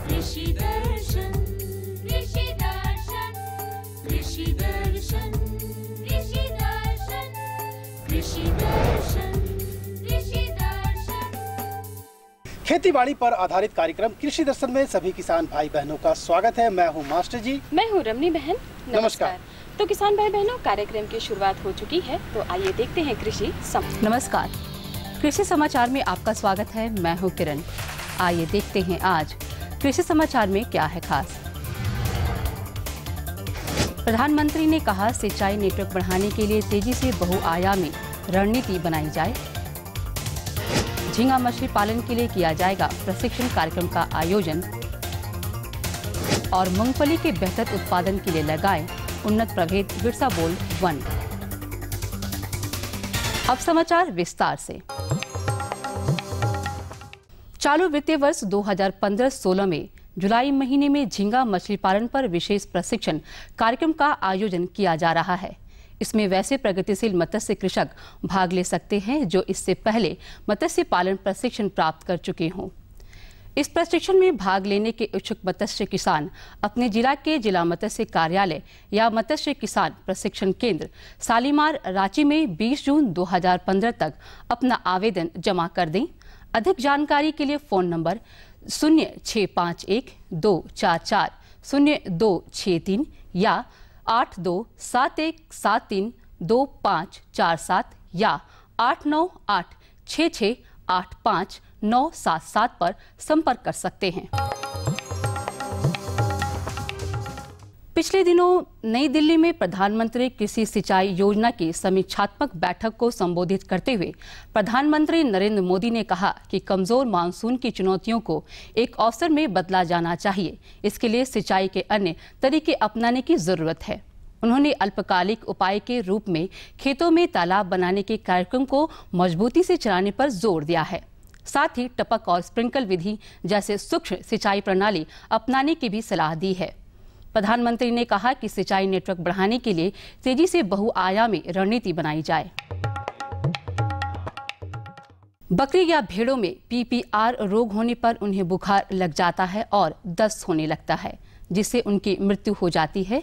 कृषि दर्शन, कृषि दर्शन, कृषि दर्शन, कृषि दर्शन, कृषि दर्शन, कृषि दर्शन। खेतीबाड़ी पर आधारित कार्यक्रम कृषि दर्शन में सभी किसान भाई बहनों का स्वागत है। मैं हूं मास्टर जी। मैं हूं रमनी बहन। नमस्कार। तो किसान भाई बहनों, कार्यक्रम की शुरुआत हो चुकी है, तो आइए देखते हैं कृषि समाचार। नमस्कार, कृषि समाचार में आपका स्वागत है। मैं हूं किरण। आइए देखते हैं आज कृषि समाचार में क्या है खास। प्रधानमंत्री ने कहा, सिंचाई नेटवर्क बढ़ाने के लिए तेजी से बहुआयामी रणनीति बनाई जाए। झींगा मछली पालन के लिए किया जाएगा प्रशिक्षण कार्यक्रम का आयोजन। और मूंगफली के बेहतर उत्पादन के लिए लगाए उन्नत प्रभेद बिरसा बोल्ड 1। अब समाचार विस्तार से। चालू वित्तीय वर्ष 2015-16 में जुलाई महीने में झींगा मछली पालन पर विशेष प्रशिक्षण कार्यक्रम का आयोजन किया जा रहा है। इसमें वैसे प्रगतिशील मत्स्य कृषक भाग ले सकते हैं जो इससे पहले मत्स्य पालन प्रशिक्षण प्राप्त कर चुके हों। इस प्रशिक्षण में भाग लेने के इच्छुक मत्स्य किसान अपने जिला के जिला मत्स्य कार्यालय या मत्स्य किसान प्रशिक्षण केंद्र शालीमार रांची में 20 जून 2015 तक अपना आवेदन जमा कर दें। अधिक जानकारी के लिए फोन नंबर 0651-244-0263 या 8271732547 या 8986685977 पर संपर्क कर सकते हैं। पिछले दिनों नई दिल्ली में प्रधानमंत्री कृषि सिंचाई योजना की समीक्षात्मक बैठक को संबोधित करते हुए प्रधानमंत्री नरेंद्र मोदी ने कहा कि कमजोर मानसून की चुनौतियों को एक अवसर में बदला जाना चाहिए। इसके लिए सिंचाई के अन्य तरीके अपनाने की जरूरत है। उन्होंने अल्पकालिक उपाय के रूप में खेतों में तालाब बनाने के कार्यक्रम को मजबूती से चलाने पर जोर दिया है। साथ ही टपक और स्प्रिंकल विधि जैसे सूक्ष्म सिंचाई प्रणाली अपनाने की भी सलाह दी है। प्रधानमंत्री ने कहा कि सिंचाई नेटवर्क बढ़ाने के लिए तेजी से बहुआयामी रणनीति बनाई जाए। बकरी या भेड़ों में पीपीआर रोग होने पर उन्हें बुखार लग जाता है और दस्त होने लगता है, जिससे उनकी मृत्यु हो जाती है।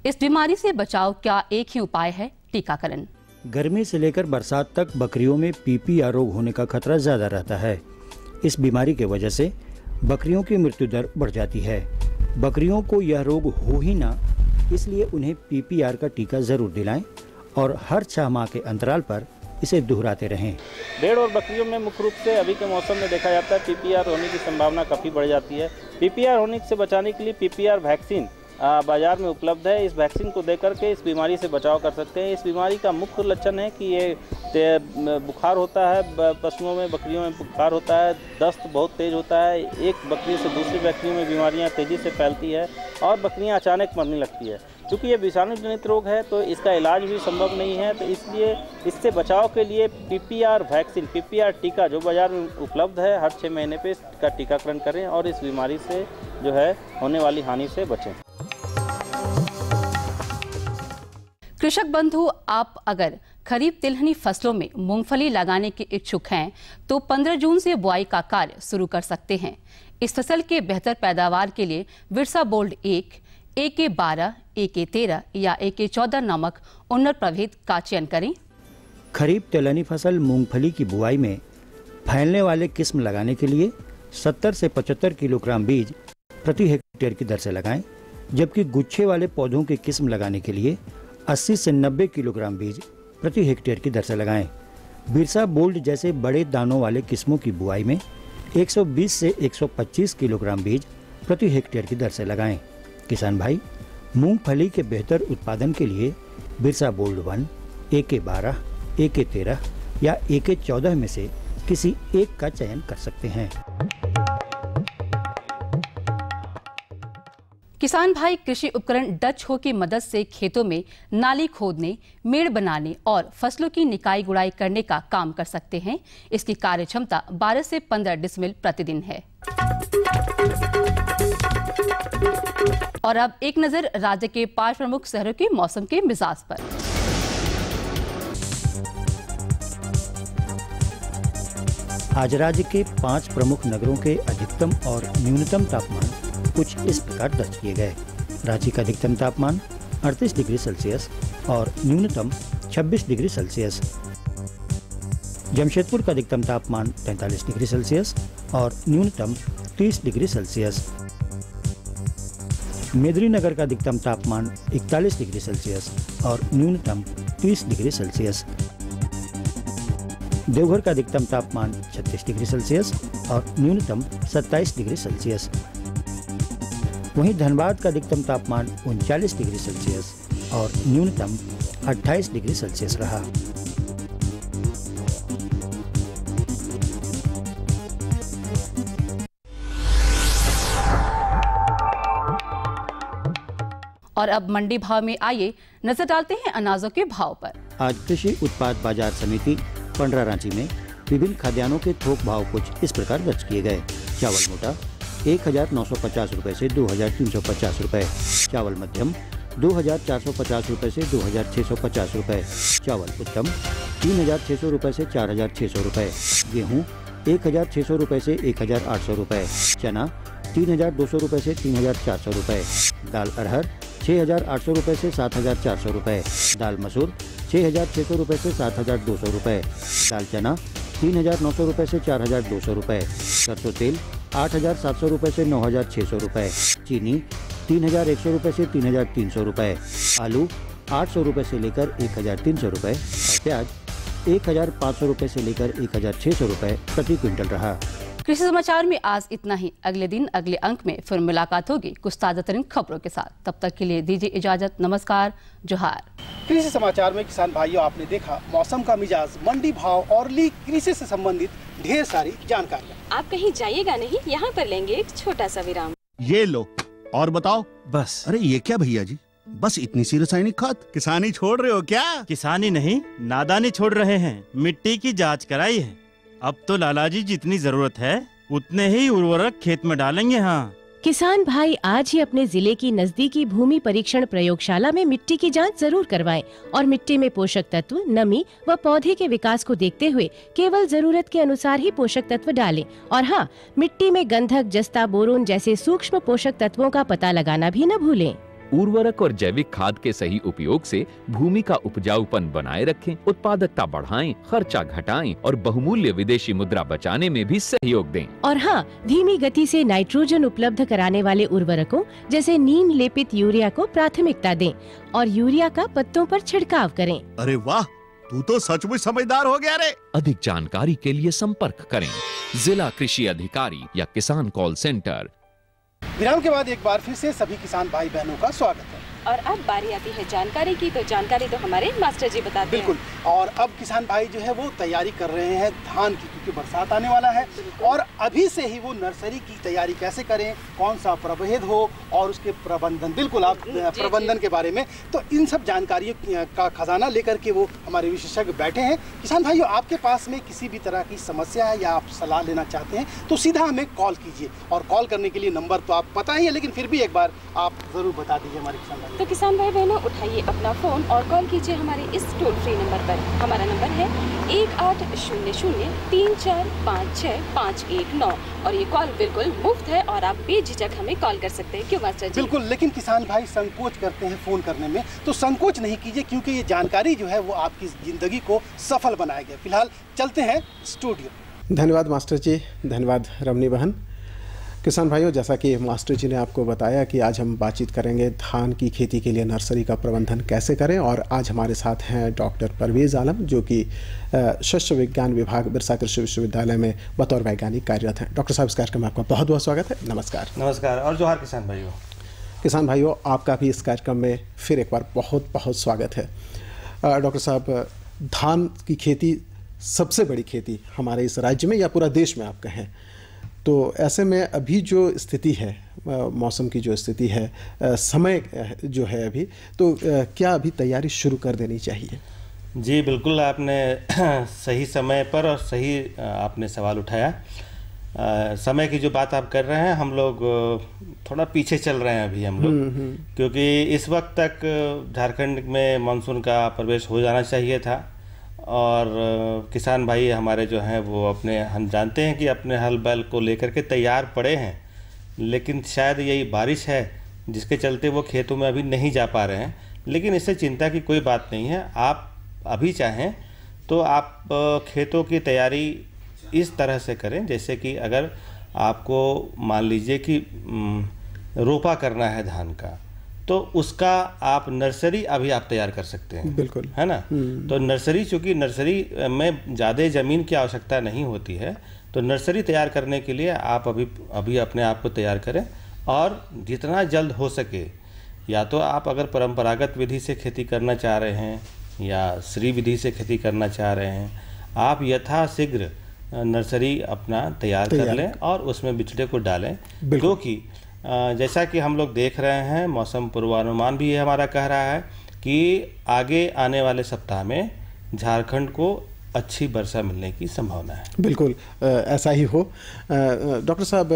इस बीमारी से बचाव का एक ही उपाय है, टीकाकरण। गर्मी से लेकर बरसात तक बकरियों में पीपीआर रोग होने का खतरा ज्यादा रहता है। इस बीमारी के वजह से बकरियों की मृत्यु दर बढ़ जाती है। बकरियों को यह रोग हो ही ना, इसलिए उन्हें पीपीआर का टीका जरूर दिलाएं और हर 6 माह के अंतराल पर इसे दोहराते रहें। भेड़ और बकरियों में मुख्य रूप से अभी के मौसम में देखा जाता है पीपीआर होने की संभावना काफ़ी बढ़ जाती है। पीपीआर होने से बचाने के लिए पीपीआर वैक्सीन बाजार में उपलब्ध है। इस वैक्सीन को देकर के इस बीमारी से बचाव कर सकते हैं। इस बीमारी का मुख्य लक्षण है कि ये बुखार होता है, पशुओं में बकरियों में बुखार होता है, दस्त बहुत तेज होता है, एक बकरी से दूसरी बकरी में बीमारियां तेज़ी से फैलती है और बकरियां अचानक मरने लगती है। क्योंकि ये विषाणु जनित रोग है तो इसका इलाज भी संभव नहीं है, तो इसलिए इससे बचाव के लिए पीपीआर वैक्सीन, पीपीआर टीका जो बाजार में उपलब्ध है, हर 6 महीने पे इसका टीकाकरण करें और इस बीमारी से जो है होने वाली हानि से बचें। कृषक बंधु, आप अगर खरीफ तिलहनी फसलों में मूंगफली लगाने के इच्छुक हैं तो 15 जून से बुआई का कार्य शुरू कर सकते हैं। इस फसल के बेहतर पैदावार के लिए बिरसा बोल्ड 1, AK12, AK13 या AK14 नामक उन्नत प्रभेद का चयन करें। खरीफ तिलहनी फसल मूंगफली की बुआई में फैलने वाले किस्म लगाने के लिए 70 से 75 किलोग्राम बीज प्रति हेक्टेयर की दर से लगाएं, जबकि गुच्छे वाले पौधों की किस्म लगाने के लिए 80 से 90 किलोग्राम बीज प्रति हेक्टेयर की दर से लगाएं। बिरसा बोल्ड जैसे बड़े दानों वाले किस्मों की बुआई में 120 से 125 किलोग्राम बीज प्रति हेक्टेयर की दर से लगाएं। किसान भाई, मूंगफली के बेहतर उत्पादन के लिए बिरसा बोल्ड 1, AK12, AK13 या AK14 में से किसी एक का चयन कर सकते हैं। किसान भाई कृषि उपकरण डच हो की मदद से खेतों में नाली खोदने, मेड़ बनाने और फसलों की निकाई गुड़ाई करने का काम कर सकते हैं। इसकी कार्य क्षमता 12 से 15 डिसमिल प्रतिदिन है। और अब एक नजर राज्य के 5 प्रमुख शहरों के मौसम के मिजाज पर। आज राज्य के 5 प्रमुख नगरों के अधिकतम और न्यूनतम तापमान कुछ इस प्रकार दर्ज किए गए। रांची का अधिकतम तापमान 38 डिग्री सेल्सियस और न्यूनतम 26 डिग्री सेल्सियस। जमशेदपुर का अधिकतम तापमान 43 डिग्री सेल्सियस और न्यूनतम 30 डिग्री सेल्सियस। मेदिनीनगर का अधिकतम तापमान 41 डिग्री सेल्सियस और न्यूनतम 30 डिग्री सेल्सियस। देवघर का अधिकतम तापमान 36 डिग्री सेल्सियस और न्यूनतम 27 डिग्री सेल्सियस। वहीं धनबाद का अधिकतम तापमान 39 डिग्री सेल्सियस और न्यूनतम 28 डिग्री सेल्सियस रहा। और अब मंडी भाव में आइए नजर डालते हैं अनाजों के भाव पर। आज कृषि उत्पाद बाजार समिति पंडरा रांची में विभिन्न खाद्यान्नों के थोक भाव कुछ इस प्रकार दर्ज किए गए। चावल मोटा 1950 रुपए से 2350 रुपए, चावल मध्यम 2450 रुपए से 2650 रुपए, चावल उत्तम 3600 रुपए से 4600 रुपए, गेहूं 1600 रुपए से 1800 रुपए, चना 3200 रुपए से 3400 रुपए, दाल अरहर 6800 रुपए से 7400 रुपए, दाल मसूर 6600 रुपए से 7200 रुपए, दाल चना 3900 रुपए से 4200 रुपए, सरसों तेल 8700 रुपए से 9600 रुपए, चीनी 3100 रुपए से 3300 रुपए, आलू 800 रुपए से लेकर 1300 रुपए और प्याज 1500 रुपए से लेकर 1600 रुपए प्रति क्विंटल रहा। कृषि समाचार में आज इतना ही। अगले दिन अगले अंक में फिर मुलाकात होगी कुछ ताजा तरीन खबरों के साथ। तब तक के लिए दीजिए इजाजत। नमस्कार, जोहार। कृषि समाचार में किसान भाइयों, आपने देखा मौसम का मिजाज, मंडी भाव और ली कृषि से संबंधित ढेर सारी जानकारियाँ। आप कहीं जाइएगा नहीं, यहाँ पर लेंगे एक छोटा सा विराम। ये लो और बताओ। बस। अरे ये क्या भैया जी, बस इतनी सी रासायनिक खाद? किसानी छोड़ रहे हो क्या? किसानी नहीं, नादानी छोड़ रहे हैं। मिट्टी की जांच कराई है। अब तो लालाजी जितनी जरूरत है उतने ही उर्वरक खेत में डालेंगे। हाँ, किसान भाई आज ही अपने जिले की नजदीकी भूमि परीक्षण प्रयोगशाला में मिट्टी की जांच जरूर करवाएं और मिट्टी में पोषक तत्व, नमी व पौधे के विकास को देखते हुए केवल जरूरत के अनुसार ही पोषक तत्व डालें। और हाँ, मिट्टी में गंधक, जस्ता, बोरोन जैसे सूक्ष्म पोषक तत्वों का पता लगाना भी न भूलें। उर्वरक और जैविक खाद के सही उपयोग से भूमि का उपजाऊपन बनाए रखें, उत्पादकता बढ़ाएं, खर्चा घटाएं और बहुमूल्य विदेशी मुद्रा बचाने में भी सहयोग दें। और हाँ, धीमी गति से नाइट्रोजन उपलब्ध कराने वाले उर्वरकों जैसे नीम लेपित यूरिया को प्राथमिकता दें और यूरिया का पत्तों पर छिड़काव करें। अरे वाह, तू तो सचमुच समझदार हो गया रे। अधिक जानकारी के लिए संपर्क करें जिला कृषि अधिकारी या किसान कॉल सेंटर। विराम के बाद एक बार फिर से सभी किसान भाई बहनों का स्वागत है। और अब बारी आती है जानकारी की, तो जानकारी तो हमारे मास्टर जी बताते हैं। बिल्कुल। और अब किसान भाई जो है वो तैयारी कर रहे हैं धान की, क्योंकि बरसात आने वाला है और अभी से ही वो नर्सरी की तैयारी कैसे करें, कौन सा प्रभेद हो और उसके प्रबंधन, बिल्कुल आप प्रबंधन के बारे में, तो इन सब जानकारियों का खजाना लेकर के वो हमारे विशेषज्ञ बैठे हैं। किसान भाइयों, आपके पास में किसी भी तरह की समस्या है या आप सलाह लेना चाहते हैं तो सीधा हमें कॉल कीजिए। और कॉल करने के लिए नंबर तो आप पता ही है, लेकिन फिर भी एक बार आप जरूर बता दीजिए हमारे किसान भाई। तो किसान भाई बहनों, उठाइए अपना फोन और कॉल कीजिए हमारे इस टोल फ्री नंबर पर। हमारा नंबर है 1800-3456519 और ये कॉल बिल्कुल मुफ्त है और आप बेझिझक हमें कॉल कर सकते हैं। क्यों मास्टर जी? बिल्कुल, लेकिन किसान भाई संकोच करते हैं फोन करने में, तो संकोच नहीं कीजिए, क्योंकि ये जानकारी जो है वो आपकी जिंदगी को सफल बनाएगी। फिलहाल चलते हैं स्टूडियो। धन्यवाद मास्टर जी, धन्यवाद रमनी बहन। किसान भाइयों, जैसा कि मास्टर जी ने आपको बताया कि आज हम बातचीत करेंगे धान की खेती के लिए नर्सरी का प्रबंधन कैसे करें। और आज हमारे साथ हैं डॉक्टर परवेज़ आलम, जो कि शस्य विज्ञान विभाग बिरसा कृषि विश्वविद्यालय में बतौर वैज्ञानिक कार्यरत हैं। डॉक्टर साहब, इस कार्यक्रम में आपका बहुत बहुत स्वागत है। नमस्कार। नमस्कार और जोहार किसान भाइयों। किसान भाइयों, आपका भी इस कार्यक्रम में फिर एक बार बहुत बहुत स्वागत है। डॉक्टर साहब, धान की खेती सबसे बड़ी खेती हमारे इस राज्य में या पूरा देश में आप कहें, तो ऐसे में अभी जो स्थिति है, मौसम की जो स्थिति है, समय जो है अभी, तो क्या अभी तैयारी शुरू कर देनी चाहिए? जी बिल्कुल, आपने सही समय पर और सही आपने सवाल उठाया। समय की जो बात आप कर रहे हैं, हम लोग थोड़ा पीछे चल रहे हैं अभी हम लोग, क्योंकि इस वक्त तक झारखंड में मानसून का प्रवेश हो जाना चाहिए था और किसान भाई हमारे जो हैं वो अपने, हम जानते हैं कि अपने हल बैल को लेकर के तैयार पड़े हैं, लेकिन शायद यही बारिश है जिसके चलते वो खेतों में अभी नहीं जा पा रहे हैं। लेकिन इससे चिंता की कोई बात नहीं है। आप अभी चाहें तो आप खेतों की तैयारी इस तरह से करें, जैसे कि अगर आपको मान लीजिए कि रोपा करना है धान का, तो उसका आप नर्सरी अभी आप तैयार कर सकते हैं। बिल्कुल, है ना। तो नर्सरी, चूँकि नर्सरी में ज़्यादा ज़मीन की आवश्यकता नहीं होती है, तो नर्सरी तैयार करने के लिए आप अभी अपने आप को तैयार करें। और जितना जल्द हो सके, या तो आप अगर परंपरागत विधि से खेती करना चाह रहे हैं या श्री विधि से खेती करना चाह रहे हैं, आप यथाशीघ्र नर्सरी अपना तैयार कर लें और उसमें बिचड़े को डालें। क्योंकि जैसा कि हम लोग देख रहे हैं, मौसम पूर्वानुमान भी हमारा कह रहा है कि आगे आने वाले सप्ताह में झारखंड को अच्छी वर्षा मिलने की संभावना है। बिल्कुल ऐसा ही हो। डॉक्टर साहब,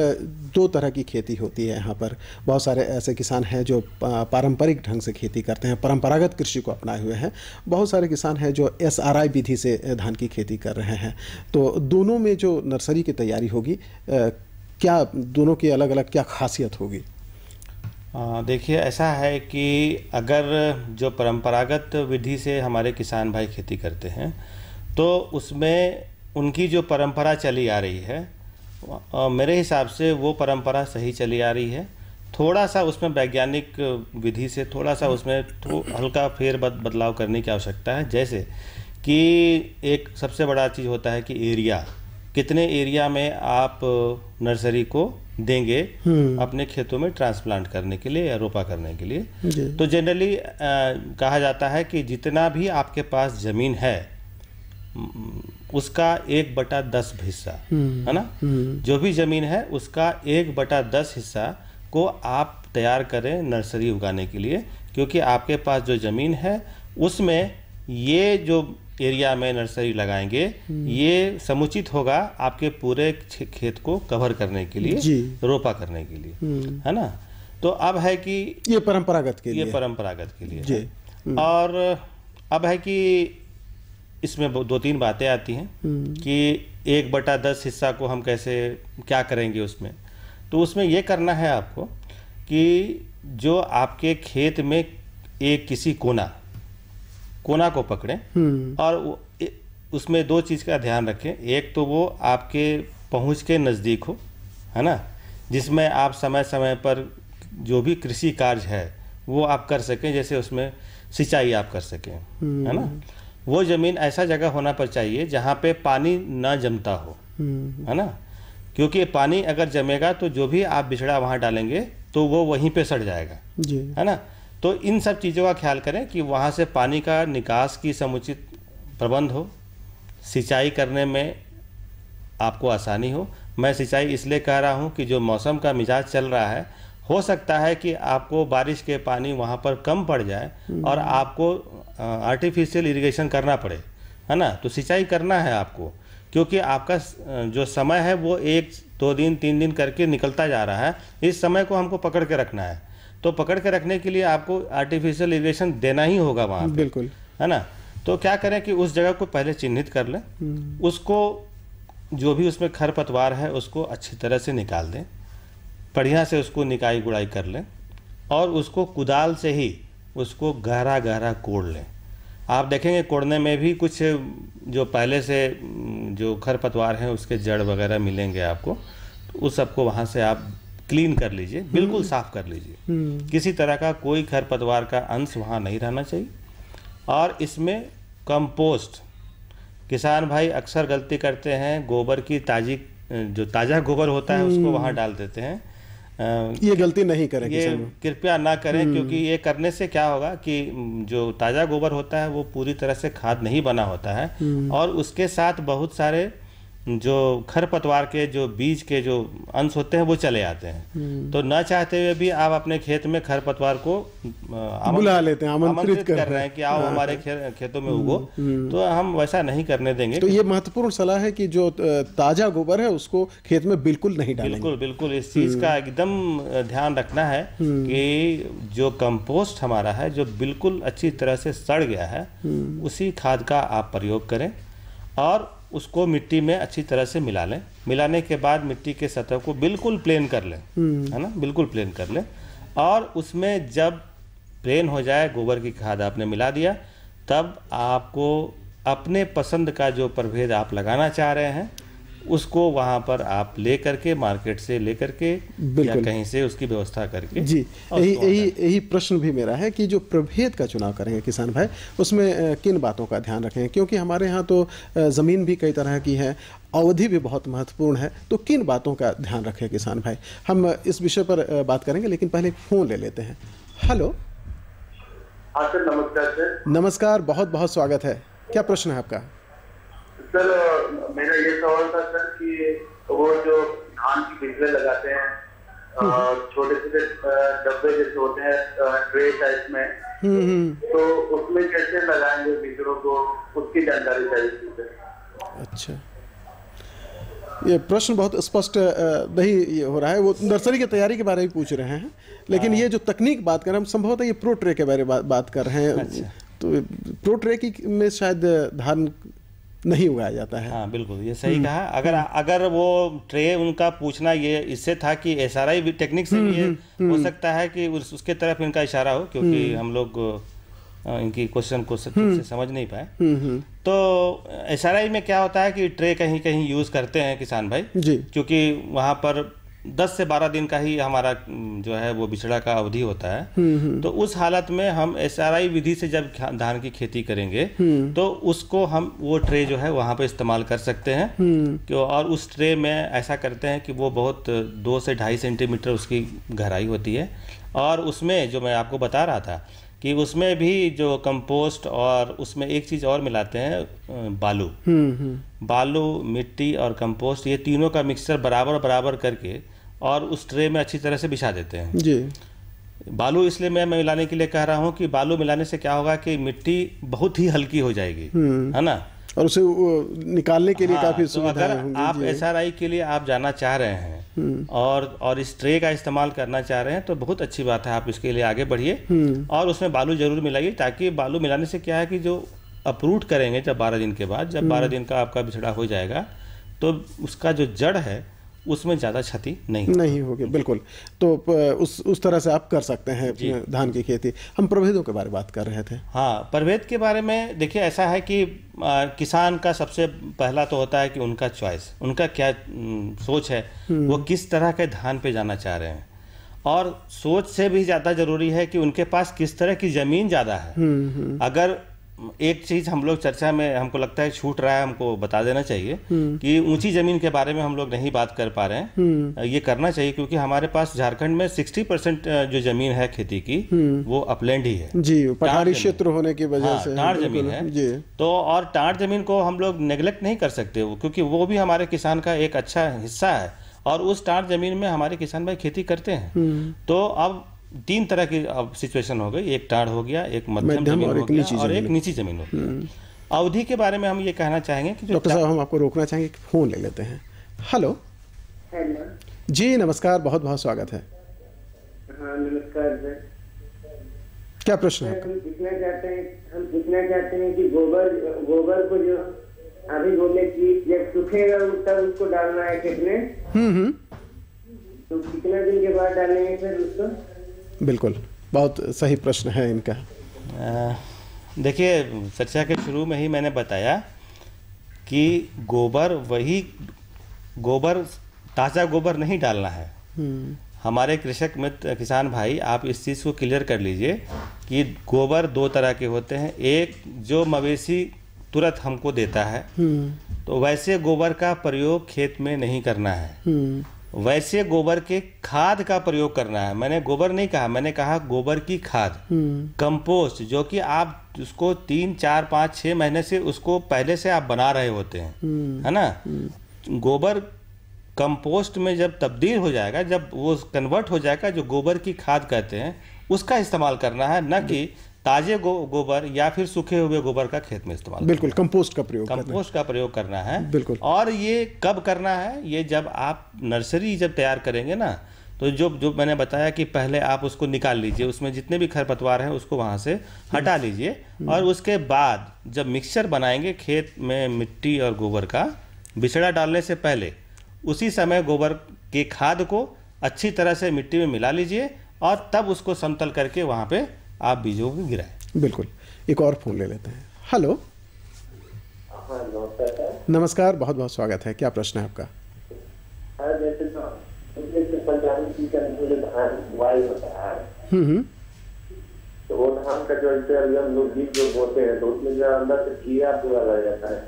दो तरह की खेती होती है यहाँ पर। बहुत सारे ऐसे किसान हैं जो पारंपरिक ढंग से खेती करते हैं, परंपरागत कृषि को अपनाए हुए हैं। बहुत सारे किसान हैं जो SRI विधि से धान की खेती कर रहे हैं। तो दोनों में जो नर्सरी की तैयारी होगी, क्या दोनों की अलग अलग क्या खासियत होगी? देखिए, ऐसा है कि अगर जो परंपरागत विधि से हमारे किसान भाई खेती करते हैं, तो उसमें उनकी जो परंपरा चली आ रही है, मेरे हिसाब से वो परंपरा सही चली आ रही है। थोड़ा सा उसमें वैज्ञानिक विधि से थोड़ा सा उसमें हल्का फेर बदलाव करने की आवश्यकता है। जैसे कि एक सबसे बड़ा चीज़ होता है कि एरिया, कितने एरिया में आप नर्सरी को देंगे अपने खेतों में ट्रांसप्लांट करने के लिए या रोपा करने के लिए। तो जनरली कहा जाता है कि जितना भी आपके पास ज़मीन है उसका 1/10 हिस्सा, है ना, जो भी ज़मीन है उसका 1/10 हिस्सा को आप तैयार करें नर्सरी उगाने के लिए। क्योंकि आपके पास जो ज़मीन है उसमें ये जो एरिया में नर्सरी लगाएंगे, ये समुचित होगा आपके पूरे खेत को कवर करने के लिए, रोपा करने के लिए, है ना। तो अब है कि ये परंपरागत के लिए, ये परंपरागत के लिए है। और अब है कि इसमें 2-3 बातें आती हैं कि 1/10 हिस्सा को हम कैसे क्या करेंगे उसमें। तो उसमें ये करना है आपको कि जो आपके खेत में एक किसी कोना को पकड़ें और उसमें 2 चीज़ का ध्यान रखें। एक तो वो आपके पहुंच के नज़दीक हो, है ना, जिसमें आप समय समय पर जो भी कृषि कार्य है वो आप कर सकें। जैसे उसमें सिंचाई आप कर सकें, है ना। वो ज़मीन ऐसा जगह होना पर चाहिए जहाँ पे पानी ना जमता हो, है ना। क्योंकि पानी अगर जमेगा तो जो भी आप बिचड़ा वहाँ डालेंगे तो वो वहीं पे सड़ जाएगा, है ना। तो इन सब चीज़ों का ख्याल करें कि वहाँ से पानी का निकास की समुचित प्रबंध हो, सिंचाई करने में आपको आसानी हो। मैं सिंचाई इसलिए कह रहा हूँ कि जो मौसम का मिजाज चल रहा है, हो सकता है कि आपको बारिश के पानी वहाँ पर कम पड़ जाए और आपको आर्टिफिशियल इरिगेशन करना पड़े, है ना। तो सिंचाई करना है आपको, क्योंकि आपका जो समय है वो 1-2 दिन 3 दिन करके निकलता जा रहा है। इस समय को हमको पकड़ के रखना है। तो पकड़ के रखने के लिए आपको आर्टिफिशियल इरिगेशन देना ही होगा वहाँ पे, बिल्कुल, है ना। तो क्या करें कि उस जगह को पहले चिन्हित कर लें, उसको जो भी उसमें खरपतवार है उसको अच्छी तरह से निकाल दें, बढ़िया से उसको निकाई गुड़ाई कर लें और उसको कुदाल से ही उसको गहरा गहरा कोड़ लें। आप देखेंगे कोड़ने में भी कुछ जो पहले से जो खरपतवार हैं उसके जड़ वगैरह मिलेंगे आपको, तो उस सबको वहाँ से आप क्लीन कर लीजिए, बिल्कुल साफ़ कर लीजिए। किसी तरह का कोई खरपतवार का अंश वहाँ नहीं रहना चाहिए। और इसमें कंपोस्ट, किसान भाई अक्सर गलती करते हैं, गोबर की जो ताज़ा गोबर होता है उसको वहाँ डाल देते हैं। ये गलती नहीं करें, ये कृपया ना करें, क्योंकि ये करने से क्या होगा कि जो ताज़ा गोबर होता है वो पूरी तरह से खाद नहीं बना होता है और उसके साथ बहुत सारे जो खरपतवार के जो बीज के जो अंश होते हैं वो चले आते हैं। तो न चाहते हुए भी आप अपने खेत में खरपतवार को बुला लेते हैं, आमंत्रित कर रहे हैं कि आओ हमारे खेतों में उगो। तो हम वैसा नहीं करने देंगे। तो ये महत्वपूर्ण सलाह है कि जो ताजा गोबर है उसको खेत में बिल्कुल नहीं डालेंगे। बिल्कुल बिल्कुल, इस चीज़ का एकदम ध्यान रखना है कि जो कंपोस्ट हमारा है जो बिल्कुल अच्छी तरह से सड़ गया है उसी खाद का आप प्रयोग करें और उसको मिट्टी में अच्छी तरह से मिला लें। मिलाने के बाद मिट्टी के सतह को बिल्कुल प्लेन कर लें, है ना, बिल्कुल प्लेन कर लें। और उसमें जब प्लेन हो जाए, गोबर की खाद आपने मिला दिया, तब आपको अपने पसंद का जो प्रभेद आप लगाना चाह रहे हैं उसको वहाँ पर आप ले करके, मार्केट से ले करके या कहीं से उसकी व्यवस्था करके जी, यही प्रश्न भी मेरा है कि जो प्रभेद का चुनाव करेंगे किसान भाई, उसमें किन बातों का ध्यान रखें, क्योंकि हमारे यहाँ तो ज़मीन भी कई तरह की है, अवधि भी बहुत महत्वपूर्ण है, तो किन बातों का ध्यान रखें किसान भाई? हम इस विषय पर बात करेंगे, लेकिन पहले फ़ोन ले लेते हैं। हेलो। हाँ सर, नमस्कार सर। नमस्कार, बहुत बहुत स्वागत है। क्या प्रश्न है आपका? सर मेरा ये सवाल था सर कि वो जो धान की बीजले लगाते हैं, छोटे छोटे डब्बे जैसे होते हैं, ट्रे टाइप में, तो उसमें कैसे लगाएंगे बीजों को, उसकी जानकारी चाहिए थी। अच्छा, ये प्रश्न बहुत स्पष्ट नहीं हो रहा है। वो नर्सरी की तैयारी के बारे में पूछ रहे हैं, लेकिन ये जो तकनीक बात कर रहे हैं, हम संभवतः ये प्रो ट्रे के बारे में बात कर रहे हैं। अच्छा। तो प्रो ट्रे की में शायद धान नहीं उगाया जाता है। हाँ बिल्कुल, ये सही कहा। अगर वो ट्रे उनका पूछना ये इससे था कि SRI टेक्निक से भी ये हो सकता है कि उसके तरफ इनका इशारा हो, क्योंकि हम लोग इनकी क्वेश्चन को से समझ नहीं पाए। तो SRI में क्या होता है कि ट्रे कहीं कहीं यूज़ करते हैं किसान भाई जी, क्योंकि वहाँ पर 10 से 12 दिन का ही हमारा जो है वो बिछड़ा का अवधि होता है। तो उस हालत में हम SRI विधि से जब धान की खेती करेंगे तो उसको हम वो ट्रे जो है वहाँ पे इस्तेमाल कर सकते हैं। क्यों? और उस ट्रे में ऐसा करते हैं कि वो बहुत 2 से 2.5 सेंटीमीटर उसकी गहराई होती है, और उसमें जो मैं आपको बता रहा था कि उसमें भी जो कंपोस्ट और उसमें एक चीज़ और मिलाते हैं, बालू, मिट्टी और कंपोस्ट, ये तीनों का मिक्सचर बराबर बराबर करके और उस ट्रे में अच्छी तरह से बिछा देते हैं जी। बालू इसलिए मैं मिलाने के लिए कह रहा हूँ कि बालू मिलाने से क्या होगा कि मिट्टी बहुत ही हल्की हो जाएगी, है ना, और उसे निकालने के लिए काफी सुविधा होंगी। आप SRI के लिए आप जाना चाह रहे हैं और इस ट्रे का इस्तेमाल करना चाह रहे हैं तो बहुत अच्छी बात है, आप इसके लिए आगे बढ़िए और उसमें बालू जरूर मिलाइए, ताकि बालू मिलाने से क्या है कि जो अपरूट करेंगे जब 12 दिन के बाद, जब 12 दिन का आपका बिछड़ा हो जाएगा तो उसका जो जड़ है उसमें ज़्यादा क्षति नहीं होगी। बिल्कुल, तो उस तरह से आप कर सकते हैं धान की खेती। हम प्रभेदों के बारे में बात कर रहे थे। हाँ, प्रभेद के बारे में देखिए, ऐसा है कि किसान का सबसे पहला तो होता है कि उनका चॉइस, उनका क्या सोच है, वो किस तरह के धान पे जाना चाह रहे हैं, और सोच से भी ज़्यादा ज़रूरी है कि उनके पास किस तरह की ज़मीन ज़्यादा है। अगर एक चीज़ हम लोग चर्चा में हमको लगता है छूट रहा है, हमको बता देना चाहिए कि ऊंची ज़मीन के बारे में हम लोग नहीं बात कर पा रहे हैं। ये करना चाहिए, क्योंकि हमारे पास झारखंड में 60% जो ज़मीन है खेती की वो अपलैंड ही है जी, पहाड़ी क्षेत्र होने की वजह से टाड़ ज़मीन है जी। तो और टाड़ ज़मीन को हम लोग नेग्लेक्ट नहीं कर सकते, क्योंकि वो भी हमारे किसान का एक अच्छा हिस्सा है, और उस टाड़ ज़मीन में हमारे किसान भाई खेती करते हैं। तो अब 3 तरह की अब सिचुएशन हो गई, एक टाड़ हो गया, एक मध्यम जमीन हो गया और एक नीची जमीन हो गया। अवधि के बारे में हम ये कहना चाहेंगे कि डॉक्टर साहब, हम आपको रोकना चाहेंगे, फोन ले लेते हैं। हेलो जी, नमस्कार, बहुत बहुत स्वागत है। हाँ नमस्कार सर। क्या प्रश्न है? हम पूछना चाहते हैं कि गोबर को जो अभी बोले कि जब सूखेगा तब उसको डालना है खेत में, तो कितना दिन के बाद डालेंगे सर उसको? बिल्कुल, बहुत सही प्रश्न है इनका। देखिए, चर्चा के शुरू में ही मैंने बताया कि गोबर ताज़ा गोबर नहीं डालना है। हमारे कृषक मित्र किसान भाई, आप इस चीज़ को क्लियर कर लीजिए कि गोबर 2 तरह के होते हैं। एक जो मवेशी तुरंत हमको देता है, तो वैसे गोबर का प्रयोग खेत में नहीं करना है, वैसे गोबर के खाद का प्रयोग करना है। मैंने गोबर नहीं कहा, मैंने कहा गोबर की खाद, कंपोस्ट, जो कि आप उसको 3, 4, 5, 6 महीने से उसको पहले से आप बना रहे होते हैं, है ना। गोबर कंपोस्ट में जब तब्दील हो जाएगा, जब वो कन्वर्ट हो जाएगा, जो गोबर की खाद कहते हैं, उसका इस्तेमाल करना है, न कि ताजे गोबर या फिर सूखे हुए गोबर का खेत में इस्तेमाल। बिल्कुल, कंपोस्ट का प्रयोग करना है। बिल्कुल। और ये कब करना है? ये जब आप नर्सरी जब तैयार करेंगे ना, तो जो मैंने बताया कि पहले आप उसको निकाल लीजिए, उसमें जितने भी खरपतवार हैं उसको वहाँ से हटा लीजिए, और उसके बाद जब मिक्सचर बनाएंगे खेत में मिट्टी और गोबर का, बिछड़ा डालने से पहले उसी समय गोबर की खाद को अच्छी तरह से मिट्टी में मिला लीजिए और तब उसको समतल करके वहाँ पे आप बीजों को गिराएं। बिल्कुल। एक और फोन ले लेते हैं। हेलो। नमस्कार, बहुत बहुत स्वागत है। क्या प्रश्न है आपका? तो वो धान का जो हम लोग बीज जो बोते हैं तो उसमें जो अंदर से कीड़ा पूरा रह जाता है।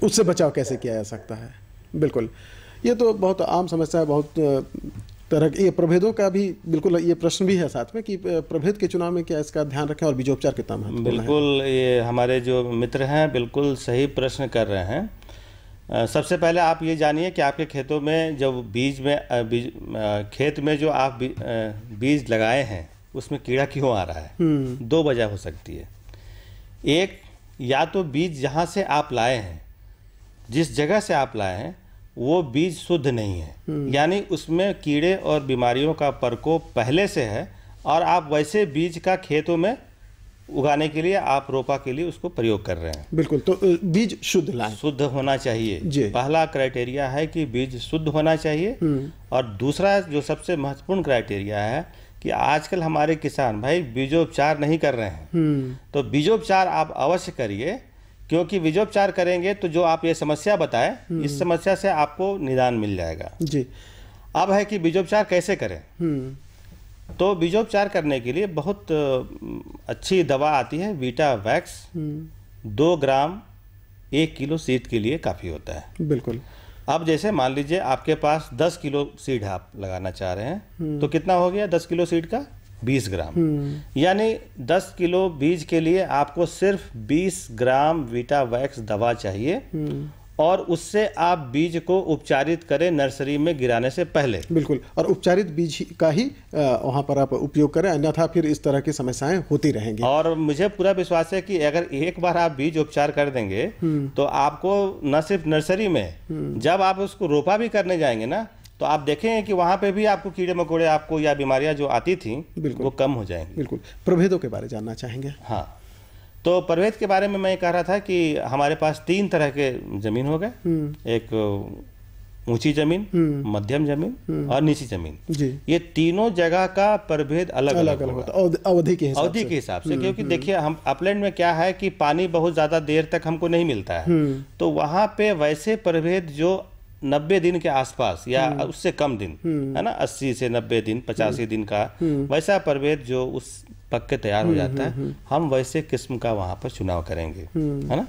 उससे बचाव कैसे किया जा सकता है? बिल्कुल, ये तो बहुत आम समस्या है। बहुत तरह के ये प्रभेदों का भी बिल्कुल ये प्रश्न भी है साथ में कि प्रभेद के चुनाव में क्या इसका ध्यान रखें और बीजोपचार कितना महत्वपूर्ण है? बिल्कुल, ये हमारे जो मित्र हैं बिल्कुल सही प्रश्न कर रहे हैं। सबसे पहले आप ये जानिए कि आपके खेतों में जब खेत में जो आप बीज लगाए हैं उसमें कीड़ा क्यों आ रहा है? दो वजह हो सकती है। एक, या तो बीज जहाँ से आप लाए हैं, जिस जगह से आप लाए हैं वो बीज शुद्ध नहीं है, यानी उसमें कीड़े और बीमारियों का प्रकोप पहले से है और आप वैसे बीज का खेतों में उगाने के लिए आप रोपा के लिए उसको प्रयोग कर रहे हैं। बिल्कुल, तो बीज शुद्ध लाएं। शुद्ध होना चाहिए। पहला क्राइटेरिया है कि बीज शुद्ध होना चाहिए। और दूसरा जो सबसे महत्वपूर्ण क्राइटेरिया है कि आजकल हमारे किसान भाई बीजोपचार नहीं कर रहे हैं, तो बीजोपचार आप अवश्य करिए, क्योंकि बीजोपचार करेंगे तो जो आप ये समस्या बताएं, इस समस्या से आपको निदान मिल जाएगा जी। अब है कि बीजोपचार कैसे करें। तो बीजोपचार करने के लिए बहुत अच्छी दवा आती है, वीटा वैक्स। 2 ग्राम 1 किलो सीड के लिए काफ़ी होता है। बिल्कुल। अब जैसे मान लीजिए आपके पास 10 किलो सीड आप लगाना चाह रहे हैं, तो कितना हो गया 10 किलो सीड का? 20 ग्राम। यानी 10 किलो बीज के लिए आपको सिर्फ 20 ग्राम वीटा वैक्स दवा चाहिए और उससे आप बीज को उपचारित करें नर्सरी में गिराने से पहले। बिल्कुल, और उपचारित बीज का ही वहाँ पर आप उपयोग करें, अन्यथा फिर इस तरह की समस्याएं होती रहेंगी। और मुझे पूरा विश्वास है कि अगर एक बार आप बीज उपचार कर देंगे तो आपको न सिर्फ नर्सरी में, जब आप उसको रोपा भी करने जाएंगे ना, तो आप देखेंगे कि वहाँ पे भी आपको कीड़े मकोड़े आपको या बीमारियाँ जो आती थी वो कम हो जाएंगी। बिल्कुल। प्रभेदों के बारे जानना चाहेंगे? हाँ, तो प्रभेद के बारे में मैं कह रहा था कि हमारे पास 3 तरह के जमीन हो गए। एक ऊंची जमीन, मध्यम जमीन और नीची जमीन जी। ये तीनों जगह का प्रभेद अलग अलग होता है अवधि के हिसाब से। क्योंकि देखिए हम अपलैंड में क्या है कि पानी बहुत ज़्यादा देर तक हमको नहीं मिलता है, तो वहाँ पे वैसे प्रभेद जो 90 दिन के आसपास या उससे कम दिन है ना, 80 से 90 दिन 85 दिन का वैसा प्रभेद जो उस पक के तैयार हो जाता है, हम वैसे किस्म का वहाँ पर चुनाव करेंगे, है ना।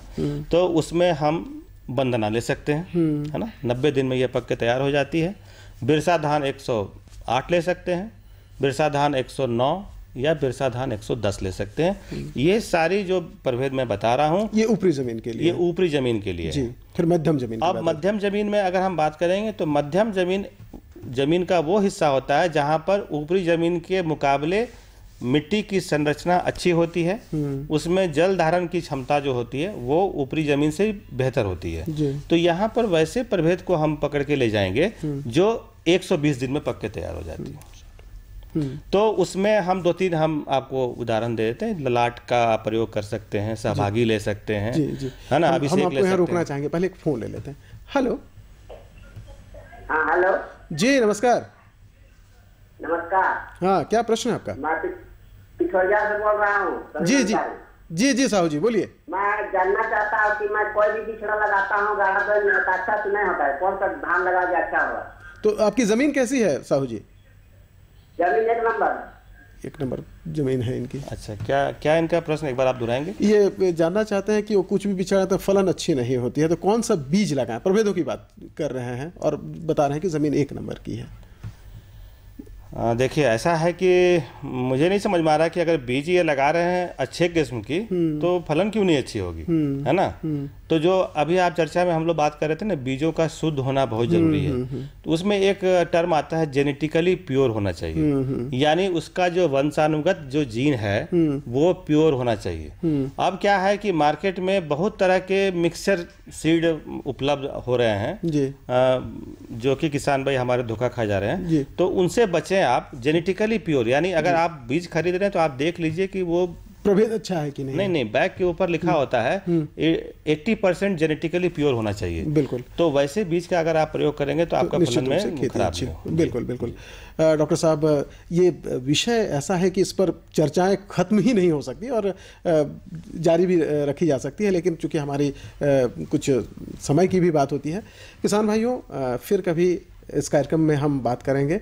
तो उसमें हम बंदना ले सकते हैं, है ना, 90 दिन में ये पक के तैयार हो जाती है। बिरसा धान 108 ले सकते हैं, बिरसा धान 109 या बिरसा धान 110 ले सकते हैं। ये सारी जो प्रभेद मैं बता रहा हूँ ये ऊपरी जमीन के लिए, ये ऊपरी जमीन के लिए जी। फिर मध्यम जमीन, अब मध्यम जमीन में अगर हम बात करेंगे तो मध्यम जमीन का वो हिस्सा होता है जहाँ पर ऊपरी जमीन के मुकाबले मिट्टी की संरचना अच्छी होती है, उसमें जल धारण की क्षमता जो होती है वो ऊपरी जमीन से बेहतर होती है। तो यहाँ पर वैसे प्रभेद को हम पकड़ के ले जाएंगे जो 120 दिन में पक के तैयार हो जाती है। तो उसमें हम 2-3 हम आपको उदाहरण दे देते हैं। ललाट का प्रयोग कर सकते हैं, सहभागी ले सकते हैं, है ना, अभिषेक ले सकते हैं। हम आपको रोकना चाहेंगे, पहले एक फोन ले लेते हैं। हेलो। हाँ हेलो जी, नमस्कार। नमस्कार। हाँ, क्या प्रश्न है आपका? मैं पिछोरिया से बोल रहा हूँ। जी जी जी जी साहू जी बोलिए। मैं जानना चाहता हूँ कि मैं कोई भी बिछड़ा लगाता हूँ गार्डन में अच्छा से नहीं होता है, कौन सा धान लगा के अच्छा होगा? तो आपकी जमीन कैसी है साहू जी? जमीन 1 नंबर। 1 नंबर जमीन है इनकी। अच्छा, क्या इनका प्रश्न एक बार आप दोहराएंगे? ये जानना चाहते हैं कि वो कुछ भी बिछड़ा तो फलन अच्छी नहीं होती है, तो कौन सा बीज लगाएं? प्रभेदों की बात कर रहे हैं और बता रहे हैं कि जमीन 1 नंबर की है। देखिए ऐसा है कि मुझे नहीं समझ में आ रहा कि अगर बीज ये लगा रहे हैं अच्छे किस्म की तो फलन क्यों नहीं अच्छी होगी, है ना। तो जो अभी आप चर्चा में हम लोग बात कर रहे थे ना, बीजों का शुद्ध होना बहुत जरूरी है। तो उसमें एक टर्म आता है जेनेटिकली प्योर होना चाहिए, यानी उसका जो वंशानुगत जो जीन है वो प्योर होना चाहिए। अब क्या है कि मार्केट में बहुत तरह के मिक्सचर सीड उपलब्ध हो रहे हैं जो कि किसान भाई हमारे धोखा खा जा रहे हैं, तो उनसे बचें आप। जेनेटिकली प्योर यानी अगर आप बीज खरीद रहे हैं तो आप देख लीजिए कि वो प्रभेद अच्छा है कि नहीं? नहीं, बैग के ऊपर लिखा होता है 80% जेनेटिकली प्योर होना चाहिए। बिल्कुल। तो वैसे बीज का अगर आप प्रयोग करेंगे तो आपका फलन में खराब नहीं होगा। बिल्कुल बिल्कुल। डॉक्टर साहब, ये विषय ऐसा है कि इस पर चर्चाएं खत्म ही नहीं हो सकती और जारी भी रखी जा सकती है, लेकिन चूंकि हमारी कुछ समय की भी बात होती है। किसान भाइयों, फिर कभी इस कार्यक्रम में हम बात करेंगे।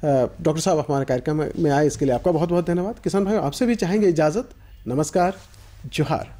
डॉक्टर साहब हमारे कार्यक्रम में आए इसके लिए आपका बहुत बहुत धन्यवाद। किसान भाइयों, आपसे भी चाहेंगे इजाज़त। नमस्कार, जोहार।